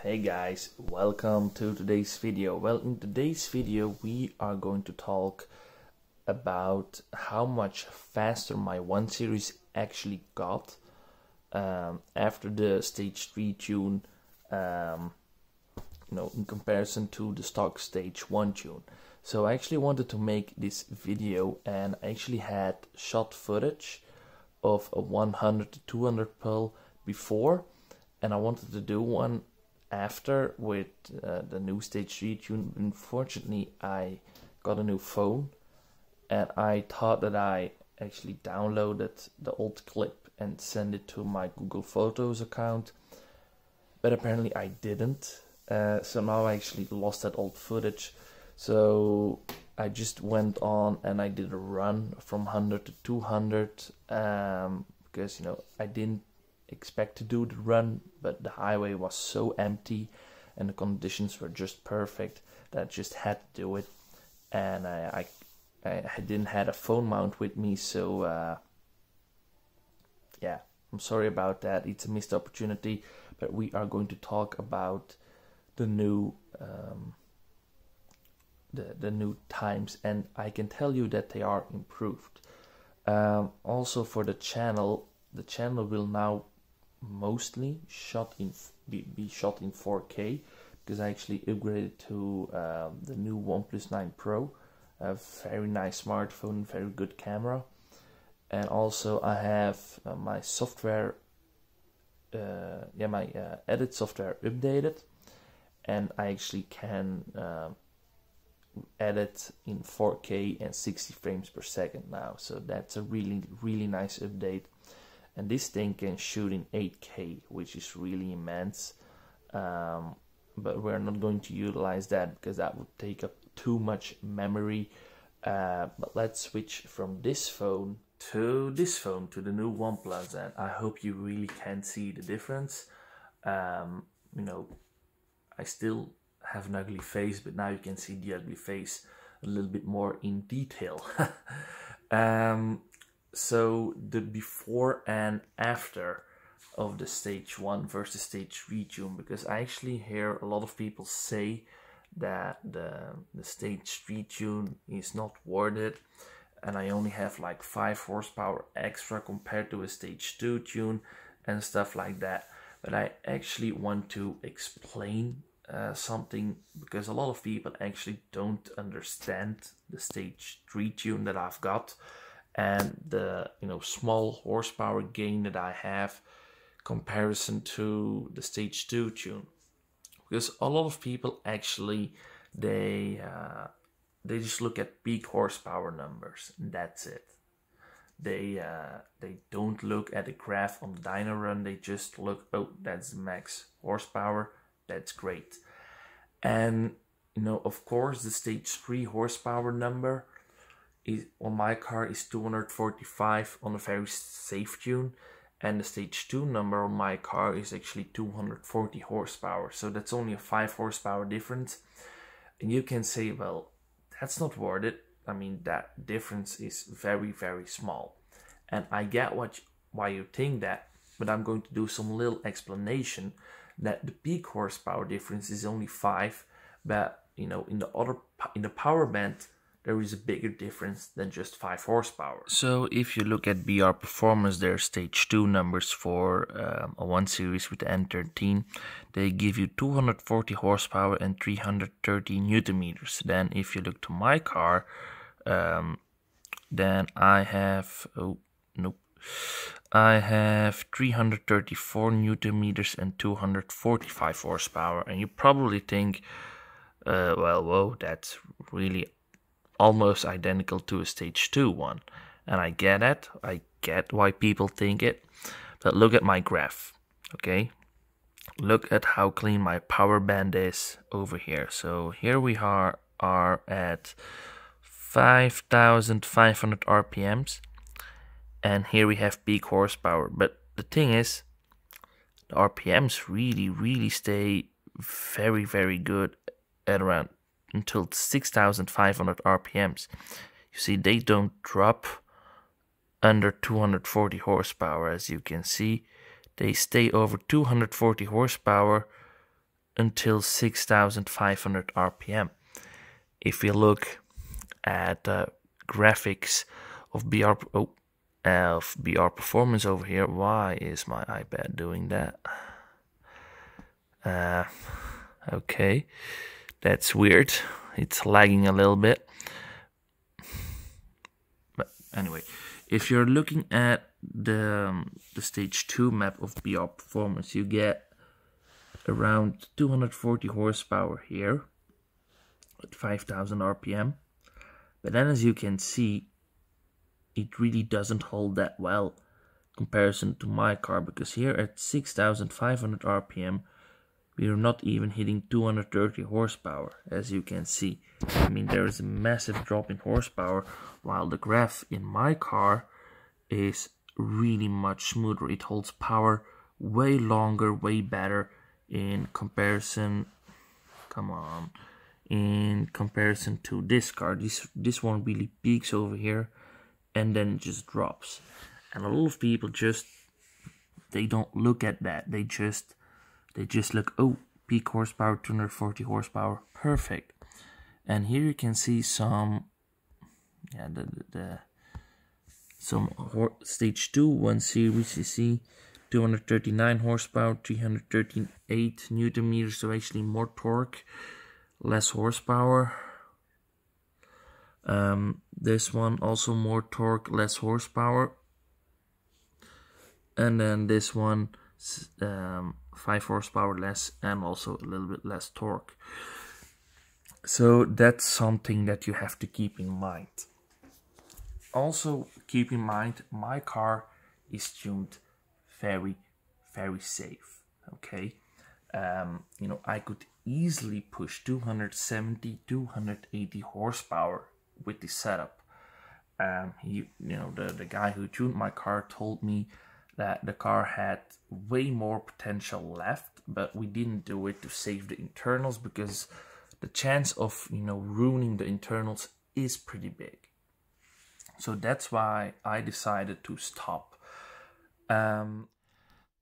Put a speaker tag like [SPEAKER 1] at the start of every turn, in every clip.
[SPEAKER 1] Hey guys, welcome to today's video. Well, in today's video we are going to talk about how much faster my 1 Series actually got after the stage 3 tune, in comparison to the stock stage 1 tune. So I actually wanted to make this video, and I actually had shot footage of a 100 to 200 pull before, and I wanted to do one after with the new stage 3 tune. Unfortunately, I got a new phone, and I thought that I actually downloaded the old clip and sent it to my Google Photos account, but apparently I didn't. So now I actually lost that old footage. So I just went on and I did a run from 100 to 200 because I didn't expect to do the run, but the highway was so empty and the conditions were just perfect that I just had to do it. And I didn't have a phone mount with me, so yeah, I'm sorry about that. It's a missed opportunity, but we are going to talk about the new the new times, and I can tell you that they are improved. Also for the channel will now mostly be shot in 4K, because I actually upgraded to the new OnePlus 9 Pro, a very nice smartphone, very good camera. And also I have my software, my edit software updated, and I actually can edit in 4K and 60 frames per second now. So that's a really nice update. And this thing can shoot in 8K, which is really immense. But we're not going to utilize that because that would take up too much memory. But let's switch from this phone to the new OnePlus, and I hope you really can see the difference. I still have an ugly face, but now you can see the ugly face a little bit more in detail. So the before and after of the stage 1 versus stage 3 tune, because I actually hear a lot of people say that the stage 3 tune is not worth it, and I only have like 5 horsepower extra compared to a stage 2 tune and stuff like that. But I actually want to explain something, because a lot of people actually don't understand the stage 3 tune that I've got and the small horsepower gain that I have comparison to the stage 2 tune. Because a lot of people actually they just look at peak horsepower numbers and that's it. They don't look at the graph on the dyno run. They just look, oh, that's the max horsepower, that's great. And of course the stage 3 horsepower number on my car is 245 on a very safe tune, and the stage 2 number on my car is actually 240 horsepower. So that's only a 5 horsepower difference. And you can say, well, that's not worth it. I mean, that difference is very small. And I get why you think that, but I'm going to do some little explanation that the peak horsepower difference is only 5, but in the power band there is a bigger difference than just 5 horsepower. So if you look at BR Performance, their stage 2 numbers for a 1 Series with the N13, they give you 240 horsepower and 330 Newton meters. Then if you look to my car, then I have, I have 334 Newton meters and 245 horsepower. And you probably think, well, whoa, that's really almost identical to a stage 2 one. And I get it. I get why people think it. But look at my graph, okay? Look at how clean my power band is over here. So here we are at 5,500 RPMs. And here we have peak horsepower. But the thing is, the RPMs really stay very good at around until 6,500 RPMs. You see, they don't drop under 240 horsepower. As you can see, they stay over 240 horsepower until 6,500 RPM. If we look at the graphics of BR performance over here, why is my iPad doing that? Okay, that's weird. It's lagging a little bit. But anyway, if you're looking at the stage 2 map of BR performance, you get around 240 horsepower here at 5,000 RPM. But then, as you can see, it really doesn't hold that well in comparison to my car, because here at 6,500 RPM we are not even hitting 230 horsepower, as you can see. I mean, there is a massive drop in horsepower, while the graph in my car is really much smoother. It holds power way longer, way better in comparison. Come on. In comparison to this car, this one really peaks over here and then it just drops. And a lot of people they don't look at that. They just look, oh, peak horsepower, 240 horsepower, perfect. And here you can see some, stage 2 1 series. You see 239 horsepower, 338 newton meters, so actually more torque, less horsepower. This one also more torque, less horsepower. And then this one 5 horsepower less and also a little bit less torque. So that's something that you have to keep in mind. Also keep in mind, my car is tuned very, very safe. Okay, you know, I could easily push 270, 280 horsepower with this setup. The guy who tuned my car told me that the car had way more potential left, but we didn't do it to save the internals, because the chance of, you know, ruining the internals is pretty big. So that's why I decided to stop.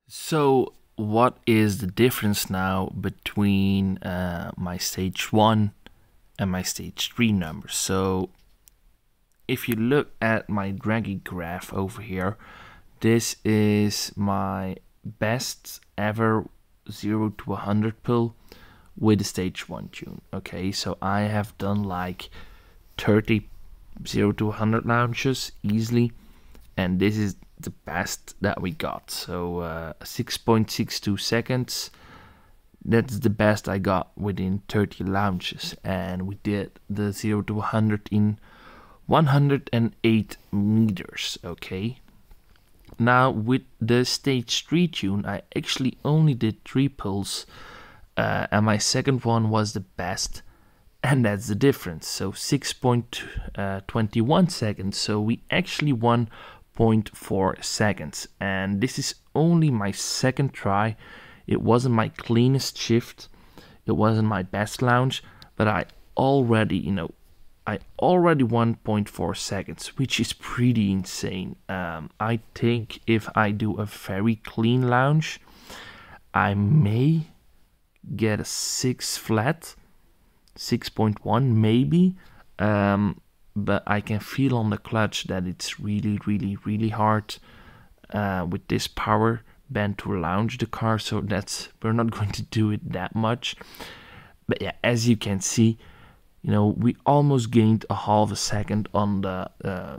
[SPEAKER 1] So what is the difference now between my stage 1 and my stage 3 numbers? So if you look at my draggy graph over here, this is my best ever 0 to 100 pull with the stage 1 tune. Okay, so I have done like 30 0 to 100 launches easily, and this is the best that we got. So 6.62 seconds, that's the best I got within 30 launches, and we did the 0 to 100 in 108 meters. Okay, now with the stage 3 tune I actually only did 3 pulls, and my second one was the best, and that's the difference. So 6.21 seconds, so we actually won 0.4 seconds, and this is only my second try. It wasn't my cleanest shift, it wasn't my best launch, but I already won 0.4 seconds, which is pretty insane. I think if I do a very clean launch, I may get a 6 flat, 6.1 maybe, but I can feel on the clutch that it's really hard with this power band to launch the car, so we're not going to do it that much. But yeah, as you can see, you know, we almost gained a half a second on the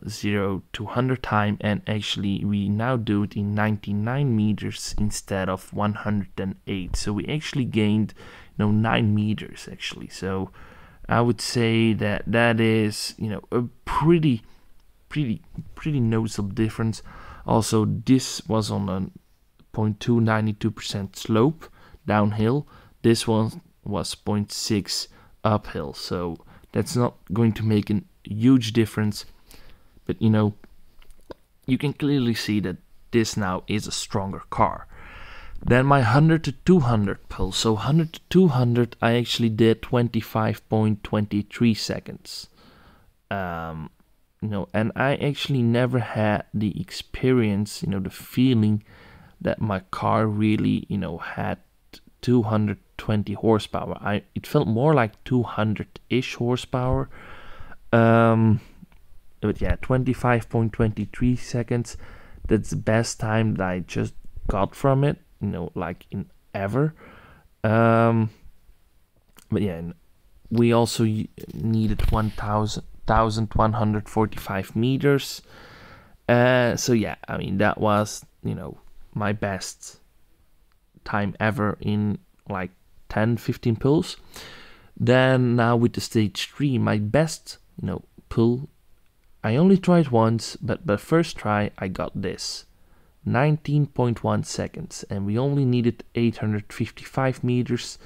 [SPEAKER 1] 0 to 100 time, and actually we now do it in 99 meters instead of 108. So we actually gained, 9 meters actually. So I would say that is, a pretty noticeable difference. Also, this was on a 0.292% slope downhill. This one was 0.6 uphill, so that's not going to make a huge difference, but you can clearly see that this now is a stronger car. Then my 100 to 200 pull, so 100 to 200 I actually did 25.23 seconds, and I actually never had the experience, the feeling that my car really, had 200 120 horsepower. It felt more like 200-ish horsepower. But yeah, 25.23 seconds. That's the best time that I just got from it, you know, like in ever. But yeah, we also needed 1,145 meters. So yeah, I mean, that was, you know, my best time ever in like 10-15 pulls. Then now with the stage 3, my best, you know, pull, I only tried once, but the first try I got this 19.1 seconds, and we only needed 855 meters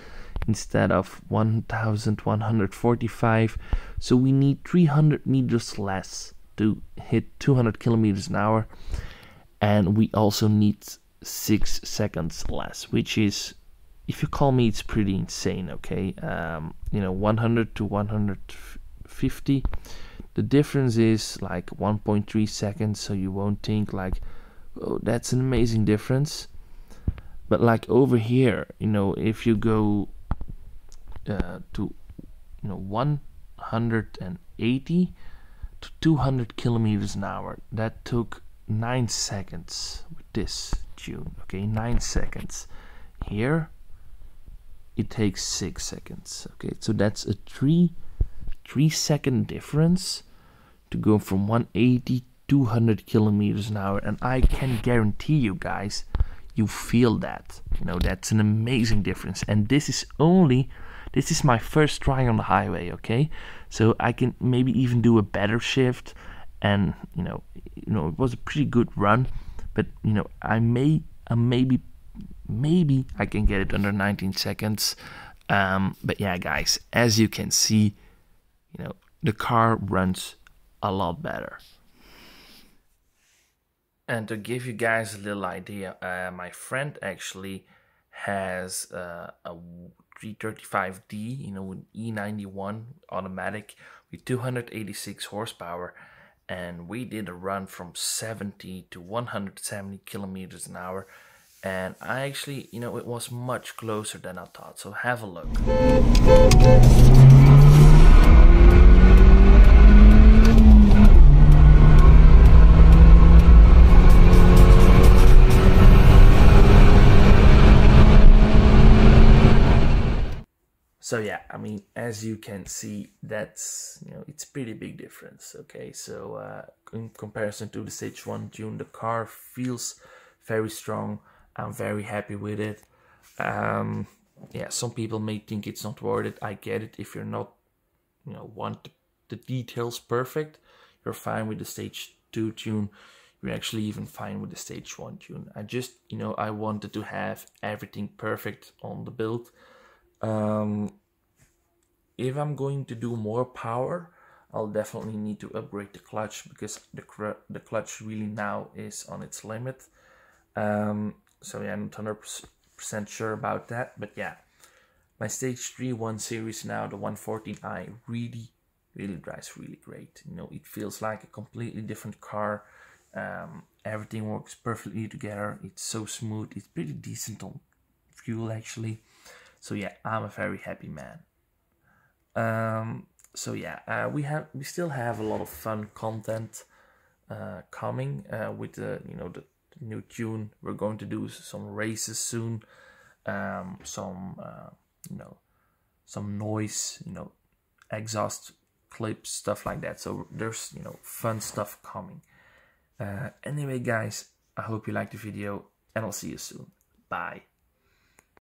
[SPEAKER 1] instead of 1,145, so we need 300 meters less to hit 200 kilometers an hour, and we also need 6 seconds less, which is, if you call me, it's pretty insane. Okay, you know, 100 to 150, the difference is like 1.3 seconds, so you won't think like, oh, that's an amazing difference. But like over here, you know, if you go to, you know, 180 to 200 kilometers an hour, that took 9 seconds with this tune. Okay, 9 seconds. Here it takes 6 seconds. Okay, so that's a 3-second difference to go from 180 to 200 kilometers an hour, and I can guarantee you guys, you feel that. You know, that's an amazing difference. And this is my first try on the highway. Okay, so I can maybe even do a better shift, and you know, it was a pretty good run, but you know, maybe I can get it under 19 seconds. But yeah, guys, as you can see, you know, the car runs a lot better. And to give you guys a little idea, my friend actually has a 335D, you know, an E91 automatic with 286 horsepower, and we did a run from 70 to 170 kilometers an hour, and I actually, you know, it was much closer than I thought. So have a look. So yeah, I mean, as you can see, that's, you know, it's pretty big difference. Okay, so in comparison to the stage 1 tune, the car feels very strong. I'm very happy with it. Yeah, some people may think it's not worth it. I get it. If you're not, you know, want the details perfect, you're fine with the stage 2 tune. You're actually even fine with the stage 1 tune. I just, you know, I wanted to have everything perfect on the build. If I'm going to do more power, I'll definitely need to upgrade the clutch, because the clutch really now is on its limit. So yeah, I'm not 100% sure about that, but yeah, my stage 3 1 series now, the 114i, really drives really great. You know, it feels like a completely different car. Everything works perfectly together. It's so smooth. It's pretty decent on fuel actually. So yeah, I'm a very happy man. So yeah, we still have a lot of fun content coming with the, you know, the new tune. We're going to do some races soon, some you know, some noise, you know, exhaust clips, stuff like that. So there's, you know, fun stuff coming. Anyway guys, I hope you liked the video, and I'll see you soon. Bye.